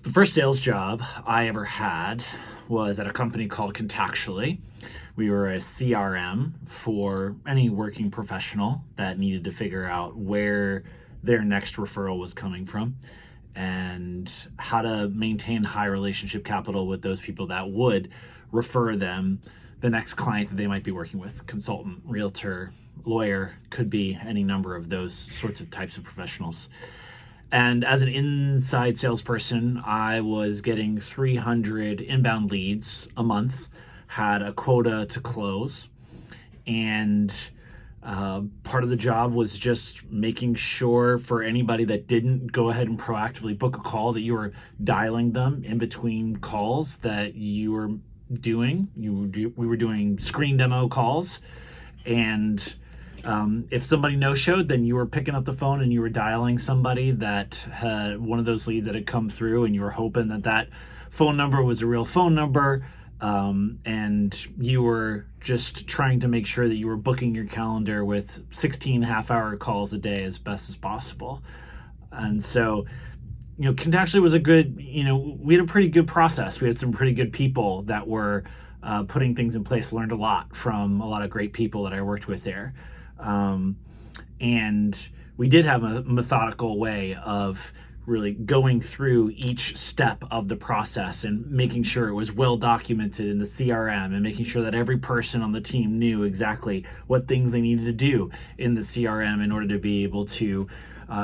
The first sales job I ever had was at a company called Contactually. We were a CRM for any working professional that needed to figure out where their next referral was coming from and how to maintain high relationship capital with those people that would refer them the next client that they might be working with. Consultant, realtor, lawyer, could be any number of those sorts of types of professionals. And as an inside salesperson, I was getting 300 inbound leads a month, had a quota to close, and part of the job was just making sure for anybody that didn't go ahead and proactively book a call that you were dialing them in between calls that you were doing. We were doing screen demo calls, and if somebody no-showed, then you were picking up the phone and you were dialing somebody that had one of those leads that had come through, and you were hoping that that phone number was a real phone number, and you were just trying to make sure that you were booking your calendar with 16 half-hour calls a day as best as possible. And so, Contactually was a good, we had a pretty good process. We had some pretty good people that were putting things in place, learned a lot from a lot of great people that I worked with there. And we did have a methodical way of really going through each step of the process and making sure it was well documented in the CRM, and making sure that every person on the team knew exactly what things they needed to do in the CRM in order to be able to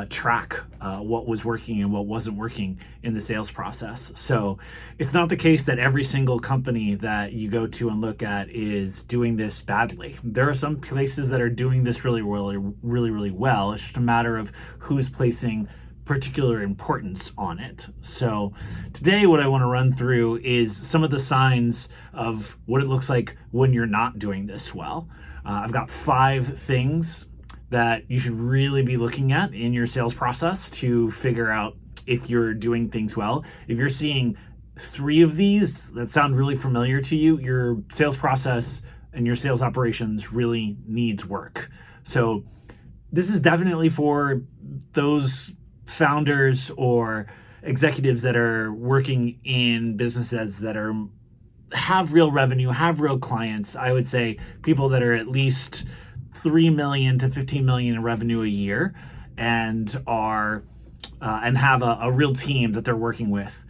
track what was working and what wasn't working in the sales process. So it's not the case that every single company that you go to and look at is doing this badly. There are some places that are doing this really well. It's just a matter of who's placing particular importance on it. So today what I want to run through is some of the signs of what it looks like when you're not doing this well. I've got 5 things that you should really be looking at in your sales process to figure out if you're doing things well. If you're seeing 3 of these that sound really familiar to you, your sales process and your sales operations really needs work. So this is definitely for those founders or executives that are working in businesses that have real revenue, have real clients. I would say people that are at least 3 million to 15 million in revenue a year and are and have a real team that they're working with.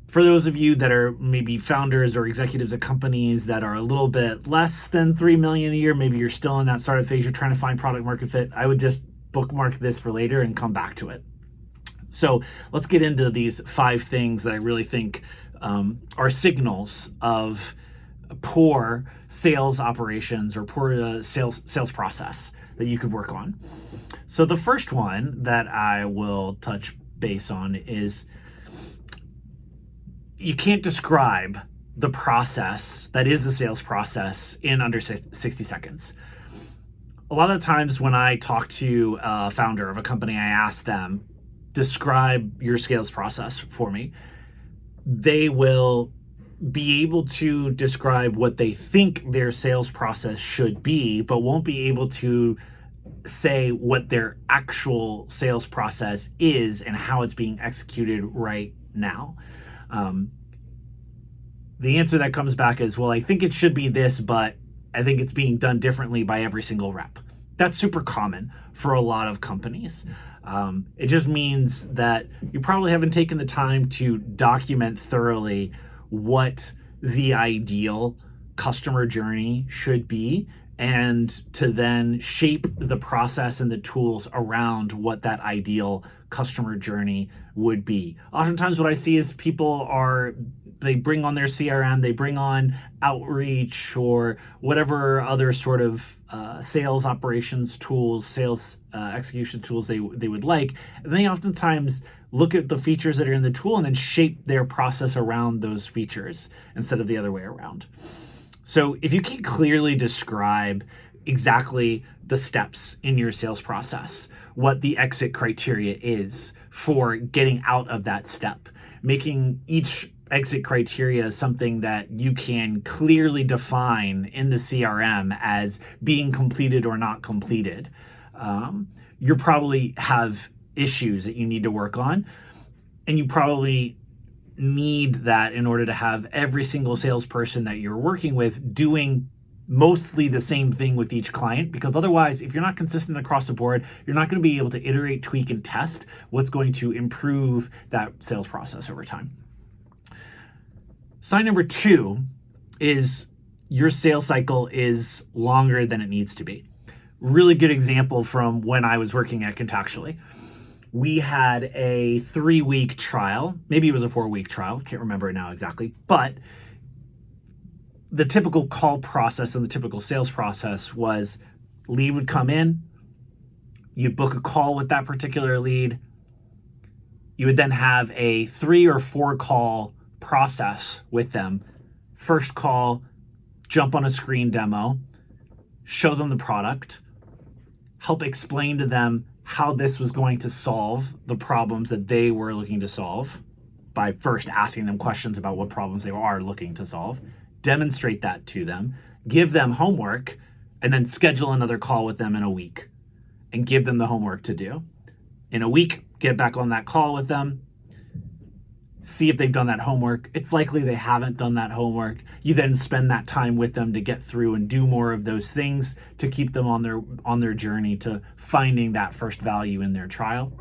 For those of you that are maybe founders or executives at companies that are a little bit less than 3 million a year, maybe you're still in that startup phase, you're trying to find product market fit, I would just bookmark this for later and come back to it. So let's get into these 5 things that I really think are signals of poor sales operations or poor sales process that you could work on. So the first one that I will touch base on is you can't describe the process that is the sales process in under 60 seconds. A lot of times when I talk to a founder of a company, I ask them, describe your sales process for me. They will be able to describe what they think their sales process should be, but won't be able to say what their actual sales process is and how it's being executed right now. The answer that comes back is, well, I think it should be this, but I think it's being done differently by every single rep. That's super common for a lot of companies. It just means that you probably haven't taken the time to document thoroughly what the ideal customer journey should be, and to then shape the process and the tools around what that ideal customer journey would be. Oftentimes what I see is they bring on their CRM, they bring on outreach or whatever other sort of sales operations tools, sales execution tools they would like. And they oftentimes look at the features that are in the tool and then shape their process around those features instead of the other way around. So if you can clearly describe exactly the steps in your sales process, what the exit criteria is for getting out of that step, making each exit criteria something that you can clearly define in the CRM as being completed or not completed, you probably have issues that you need to work on, and you probably need that in order to have every single salesperson that you're working with doing mostly the same thing with each client, because otherwise, if you're not consistent across the board, you're not going to be able to iterate, tweak, and test what's going to improve that sales process over time. Sign number 2 is your sales cycle is longer than it needs to be. Really good example from when I was working at Contactually. We had a 3-week trial. Maybe it was a 4-week trial. Can't remember it now exactly. But the typical call process and the typical sales process was lead would come in, you'd book a call with that particular lead, you would then have a 3 or 4 call process with them. First call, jump on a screen demo, show them the product, help explain to them how this was going to solve the problems that they were looking to solve by first asking them questions about what problems they are looking to solve, demonstrate that to them, give them homework, and then schedule another call with them in a week and give them the homework to do. In a week, get back on that call with them, see if they've done that homework. It's likely they haven't done that homework. You then spend that time with them to get through and do more of those things to keep them on their journey to finding that first value in their trial.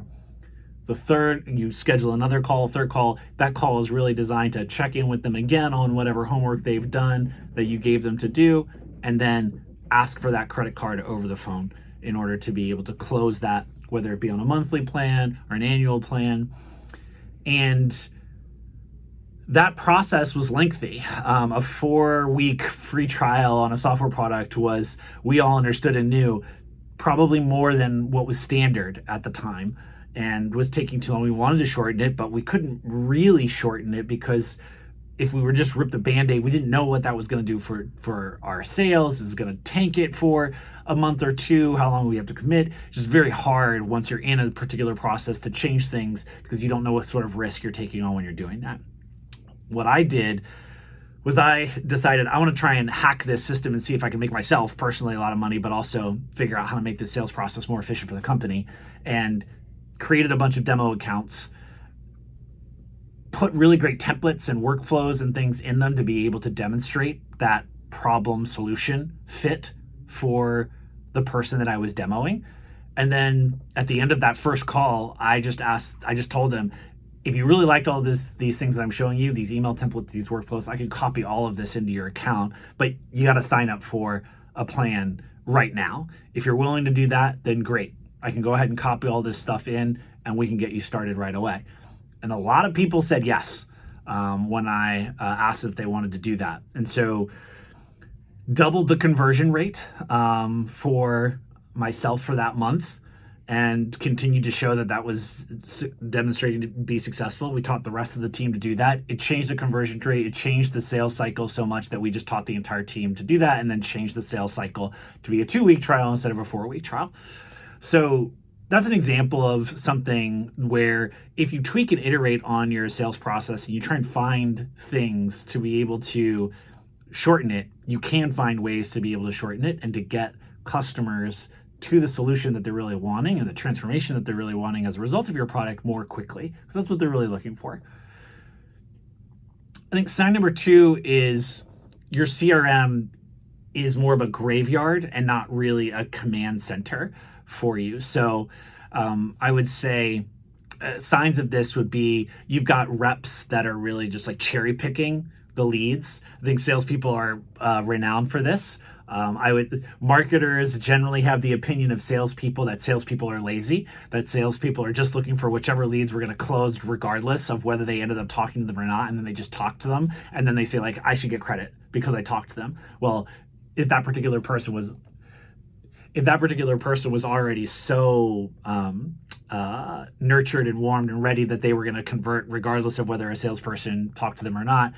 The third, you schedule another call, third call. That call is really designed to check in with them again on whatever homework they've done that you gave them to do, and then ask for that credit card over the phone in order to be able to close that, whether it be on a monthly plan or an annual plan. And that process was lengthy. A 4-week free trial on a software product was, we all understood and knew, probably more than what was standard at the time, and was taking too long. We wanted to shorten it, but we couldn't really shorten it because if we were just rip the Band-Aid, we didn't know what that was going to do for our sales. Is it going to tank it for a month or two? How long we have to commit? It's just very hard once you're in a particular process to change things because you don't know what sort of risk you're taking on when you're doing that. What I did was I decided I want to try and hack this system and see if I can make myself personally a lot of money, but also figure out how to make the sales process more efficient for the company, and created a bunch of demo accounts, put really great templates and workflows and things in them to be able to demonstrate that problem solution fit for the person that I was demoing. And then at the end of that first call, I just told them, if you really liked all these things that I'm showing you, these email templates, these workflows, I can copy all of this into your account, but you got to sign up for a plan right now. If you're willing to do that, then great. I can go ahead and copy all this stuff in and we can get you started right away. And a lot of people said yes when I asked if they wanted to do that. And so doubled the conversion rate for myself for that month, and continued to show that was demonstrating to be successful. We taught the rest of the team to do that. It changed the conversion rate. It changed the sales cycle so much that we just taught the entire team to do that, and then changed the sales cycle to be a 2-week trial instead of a 4-week trial. So that's an example of something where if you tweak and iterate on your sales process and you try and find things to be able to shorten it, you can find ways to be able to shorten it and to get customers to the solution that they're really wanting and the transformation that they're really wanting as a result of your product more quickly, because that's what they're really looking for. I think sign number 2 is your CRM is more of a graveyard and not really a command center for you. So I would say signs of this would be you've got reps that are really just like cherry picking the leads. I think salespeople are renowned for this. Marketers generally have the opinion of salespeople that salespeople are lazy, that salespeople are just looking for whichever leads we're going to close regardless of whether they ended up talking to them or not, and then they just talk to them, and then they say like, I should get credit because I talked to them. Well, if that particular person was already so nurtured and warmed and ready that they were going to convert regardless of whether a salesperson talked to them or not,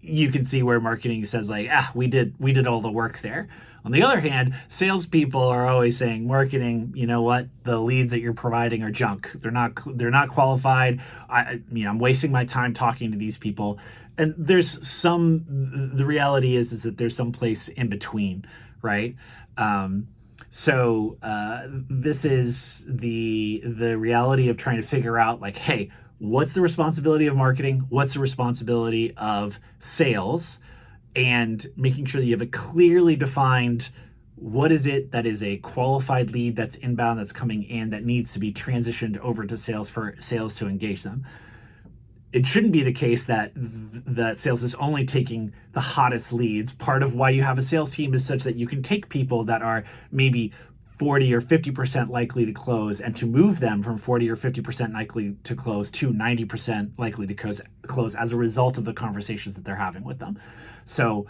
you can see where marketing says like, we did all the work there. On the other hand, salespeople are always saying, marketing, you know what, the leads that you're providing are junk. They're not qualified. I'm wasting my time talking to these people. And the reality is that there's some place in between, right? So this is the reality of trying to figure out like, hey, what's the responsibility of marketing, what's the responsibility of sales, and making sure that you have a clearly defined what is it that is a qualified lead that's inbound, that's coming in, that needs to be transitioned over to sales for sales to engage them. It shouldn't be the case that sales is only taking the hottest leads. Part of why you have a sales team is such that you can take people that are maybe 40 or 50% likely to close, and to move them from 40 or 50% likely to close to 90% likely to close as a result of the conversations that they're having with them. So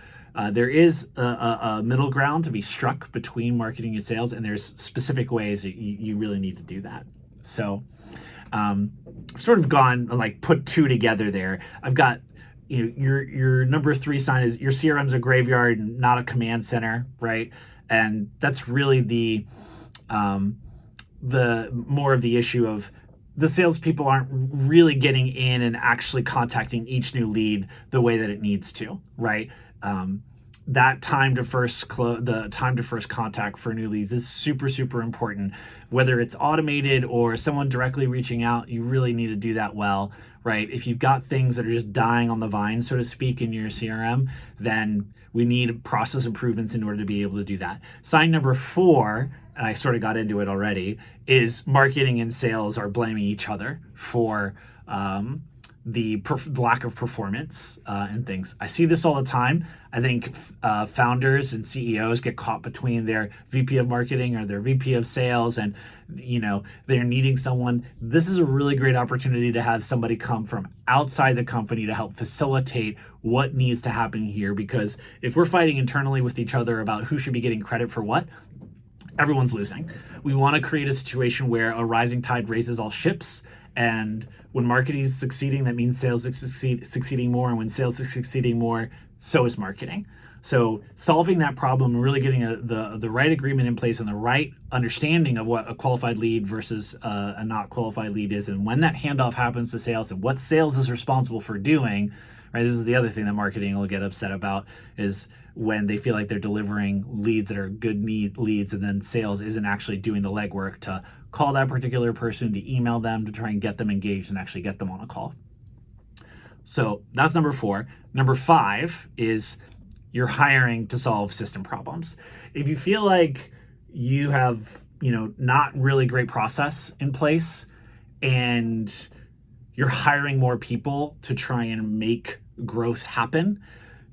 there is a middle ground to be struck between marketing and sales, and there's specific ways that you really need to do that. So sort of gone, like, put two together there. I've got, your number 3 sign is your CRM's a graveyard, not a command center, right? And that's really the more of the issue of the salespeople aren't really getting in and actually contacting each new lead the way that it needs to, right? That time to first the time to first contact for new leads is super, super important. Whether it's automated or someone directly reaching out, you really need to do that well, right? If you've got things that are just dying on the vine, so to speak, in your CRM, then we need process improvements in order to be able to do that. Sign number 4, and I sort of got into it already, is marketing and sales are blaming each other for the lack of performance and things. I see this all the time. I think founders and CEOs get caught between their VP of marketing or their VP of sales, and they're needing someone. This is a really great opportunity to have somebody come from outside the company to help facilitate what needs to happen here, because if we're fighting internally with each other about who should be getting credit for what, everyone's losing. We want to create a situation where a rising tide raises all ships, and when marketing is succeeding, that means sales is succeeding more, and when sales is succeeding more, so is marketing. So solving that problem and really getting the right agreement in place and the right understanding of what a qualified lead versus a not qualified lead is, and when that handoff happens to sales and what sales is responsible for doing, right? This is the other thing that marketing will get upset about, is when they feel like they're delivering leads that are good leads, and then sales isn't actually doing the legwork to call that particular person, to email them, to try and get them engaged and actually get them on a call. So that's number 4. Number 5 is you're hiring to solve system problems. If you feel like you have, not really great process in place, and you're hiring more people to try and make growth happen,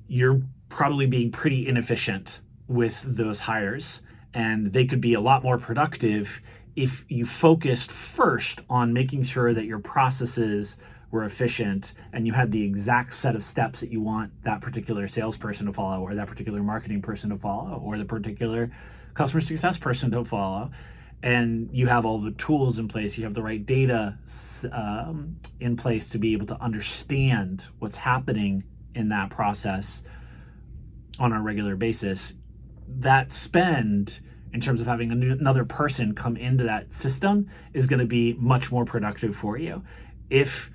you're probably being pretty inefficient with those hires, and they could be a lot more productive if you focused first on making sure that your processes were efficient and you had the exact set of steps that you want that particular salesperson to follow, or that particular marketing person to follow, or the particular customer success person to follow. And you have all the tools in place, you have the right data in place to be able to understand what's happening in that process on a regular basis. That spend, in terms of having another person come into that system, is going to be much more productive for you. If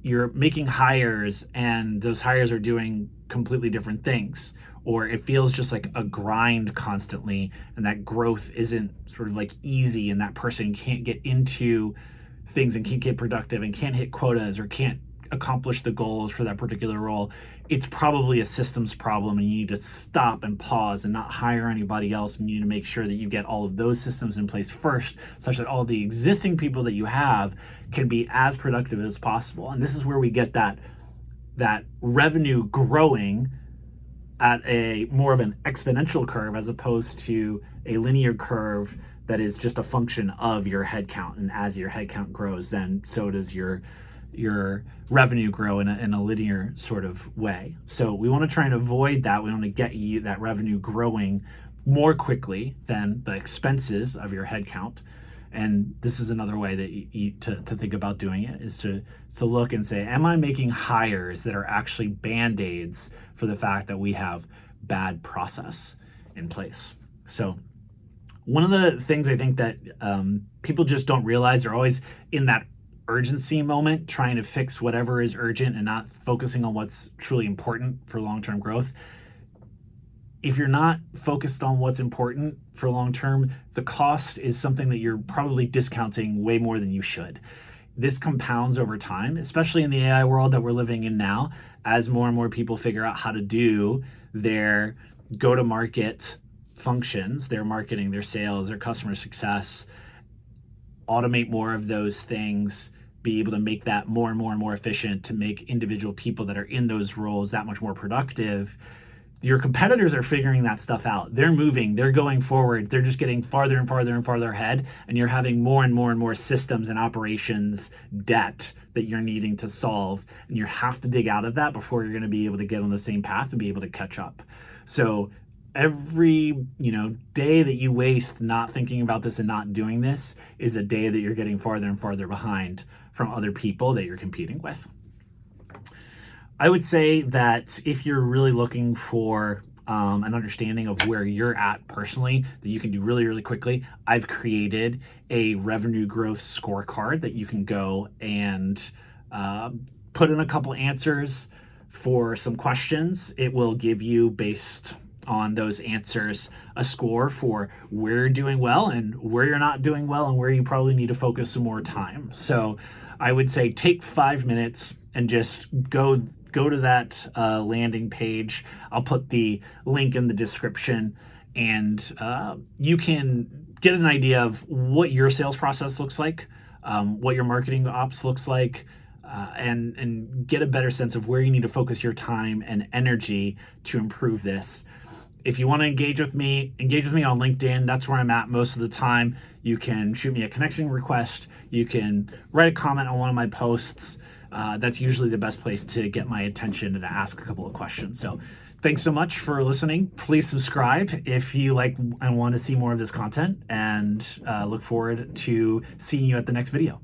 you're making hires and those hires are doing completely different things, or it feels just like a grind constantly, and that growth isn't sort of like easy, and that person can't get into things and can't get productive and can't hit quotas or can't accomplish the goals for that particular role, it's probably a systems problem, and you need to stop and pause and not hire anybody else, and you need to make sure that you get all of those systems in place first, such that all the existing people that you have can be as productive as possible. And this is where we get that revenue growing at a more of an exponential curve, as opposed to a linear curve that is just a function of your headcount. And as your headcount grows, then so does your revenue grow in a linear sort of way. So we want to try and avoid that. We want to get you that revenue growing more quickly than the expenses of your headcount. And this is another way that to think about doing it, is to look and say, am I making hires that are actually band-aids for the fact that we have bad process in place? So one of the things I think that people just don't realize, they're always in that urgency moment trying to fix whatever is urgent and not focusing on what's truly important for long-term growth. If you're not focused on what's important for long-term, the cost is something that you're probably discounting way more than you should. this compounds over time, especially in the AI world that we're living in now, as more and more people figure out how to do their go-to-market functions, their marketing, their sales, their customer success, automate more of those things, be able to make that more and more and more efficient to make individual people that are in those roles that much more productive. Your competitors are figuring that stuff out. They're moving, they're going forward, they're just getting farther and farther and farther ahead, and you're having more and more and more systems and operations debt that you're needing to solve, and you have to dig out of that before you're going to be able to get on the same path and be able to catch up. So every day that you waste not thinking about this and not doing this is a day that you're getting farther and farther behind from other people that you're competing with. I would say that if you're really looking for an understanding of where you're at personally that you can do really, really quickly, I've created a revenue growth scorecard that you can go and put in a couple answers for some questions. It will give you, based on those answers, a score for where you're doing well and where you're not doing well and where you probably need to focus some more time. So I would say take 5 minutes and just go to that landing page. I'll put the link in the description, and you can get an idea of what your sales process looks like, what your marketing ops looks like, and get a better sense of where you need to focus your time and energy to improve this. If you want to engage with me on LinkedIn. That's where I'm at most of the time. You can shoot me a connection request. You can write a comment on one of my posts. That's usually the best place to get my attention and to ask a couple of questions. So thanks so much for listening. Please subscribe if you like and want to see more of this content, and look forward to seeing you at the next video.